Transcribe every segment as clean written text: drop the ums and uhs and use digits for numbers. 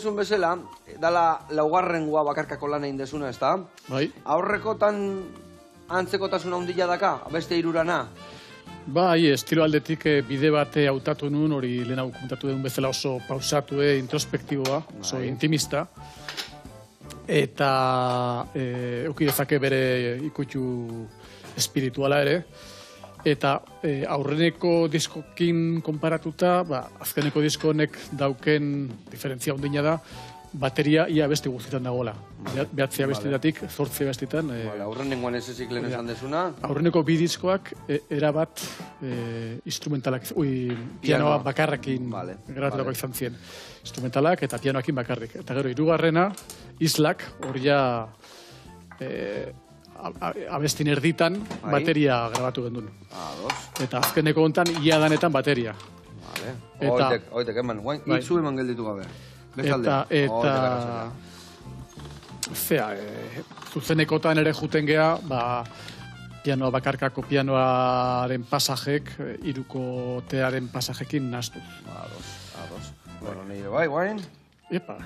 Zun bezala, dala laugarrengoa bakarkako lan egin desuna, ez da? Bai. Aurrekotan antzekotasuna handia daka, beste hirurana? Bai, estilo aldetik bide bate hautatu nuen, hori lehena komentatu duen bezala oso pausatu, introspektiboa, oso intimista. Eta euki dezake bere ikutu espirituala ere. Eta aurreneko diskokin konparatuta, azkeneko disko honek dauken diferentzia ondina da, bateria ia beste guztietan dagoela. Behatzea bestetatik, 8 bestetan. Aurrenengoan ez ezik lehen esan desuna. Aurreneko bi diskoak erabat instrumentalak, pianoa bakarrakin grabaturako izan ziren. Instrumentalak eta pianoakin bakarrik. Eta gero, hirugarrena, Islak, hori ja abestin erditan bateria grabatu gendun. Eta azkeneko hontan ia danetan bateria. Oitek, eman, itzu eman gelditu gabe. Eta zuzenekotan ere juten gea, pianoa bakarkako pianoaren pasajek, hirukotearen pasajekin nastu. Ados. Bueno, nire bai, guain? Epa.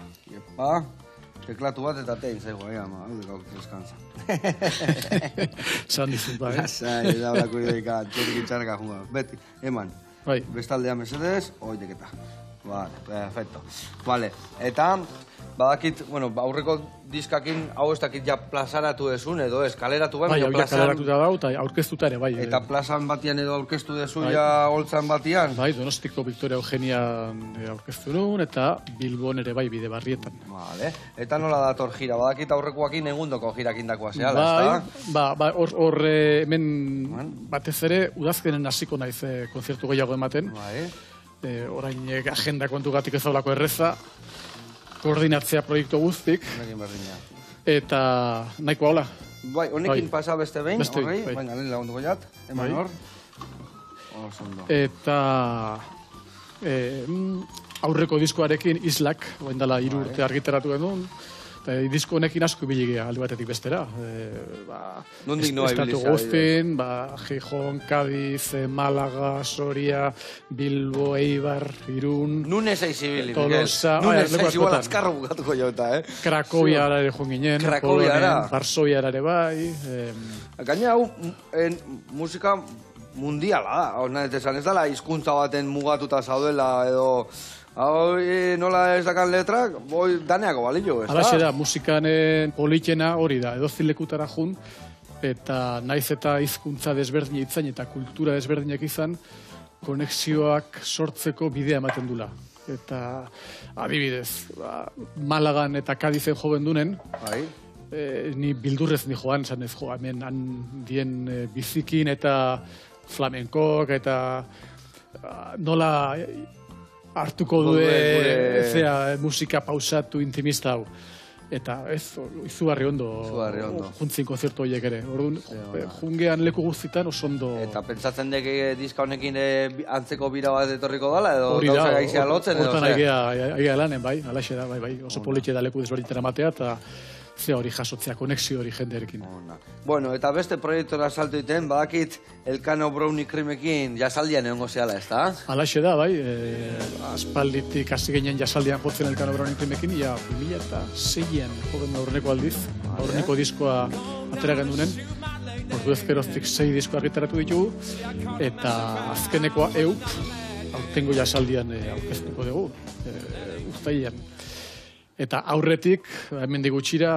Teklatu bat eta tein zaigu, ama, hau gauk deskansa. Zan dizut, bai. Zai, da horako ideika, txerik itxarka junga. Beti, eman. Bai. Bestaldea mesedez, oiteketa. Vale, perfecto. Vale, eta badakit, bueno, aurreko diskakin hau ez dakit ja plazaratu desun edo ez, kaleratu bai, ja kaleratu da dau, eta aurkeztuta ere, bai. Eta plazan batian edo aurkeztu dezu ja holtzan batian? Bai, Donostiko Victoria Eugenian aurkeztu nun, eta Bilbon ere bai bide barrietan. Vale, eta nola dator gira, badakit aurrekoakin egundoko girakin dakoa zehala, ez da? Bai, hor hemen batez ere, udazkenen hasiko naiz konzertu gehiago ematen. Bai. Orain agenda kontugatik ez daulako erreza, koordinatzea proiektu guztik, eta nahiko hola. Bai, honekin pasa beste behin, horrei, baina lehen lagunduko jat, eman hor. Eta aurreko diskoarekin Islak, oen dela 3 urte argitaratu genuen, disko honekin asko biligea alde batetik bestera. Nondik noa Estatu guztin, Gijón, Cádiz, Málaga, Soria, Bilbo, Eibar, Irun... Nun ez aiz ibili, Tolosa... Nun ez aiz igual azkarro bukatuko jauta, Krakowiara ere joan ginen, Polonen, Varsoviara ere bai... Gaina hau, musika mundiala da, hau nahi esan ez dela, hizkuntza baten mugatuta zaudela edo... Hau, nola ez dakan letrak, daneako balio, ez da? Alaxe da, musikanen politena hori da, edo zilekutara jun, eta naiz eta hizkuntza desberdin itzan eta kultura desberdinak izan, konexioak sortzeko bidea ematen dula. Eta adibidez, Malagan eta Kadizen jo bendunen, ni bildurrez ni joan, esan ez hemen handien bizikin eta flamenkok eta nola... hartuko musika pausatu intimista hau. Eta izugarri ondo juntzin konzertu horiek ere. Jungean leku guztitan oso ondo... Eta pentsatzen dek diska honekin antzeko bira bat etorriko dala edo gauza gaizia lotzen edo? Hortan aigea lanen, bai, alaxe da, bai, oso politxe da leku desberdintera matea eta ze hori jasotzea, konexio hori jendearekin. Bueno, eta beste proiektora saltu iten, badakit Elkano Brownie Creamekin jasaldian egongo zehala, ez da? Alaxe da, bai, aspalditik hasi ginen jasaldian potzen Elkano Brownie Creamekin, 2006an jogen aurreneko aldiz, aurreneko diskoa atera gendunen, orduezkeroztik 6 diskoa argitaratu ditugu, eta azkenekoa aurtengo jasaldian aurkeztuko dugu, uztailean. Eta aurretik, hemendik gutxira,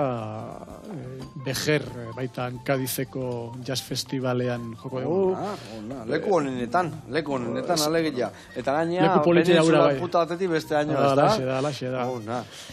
Bejer, baitan Kadizeko jazz festivalean joko dugu. Leku honenetan alegia. Eta gainea, penintzula puta batetik beste año, ez da? Alaxe da.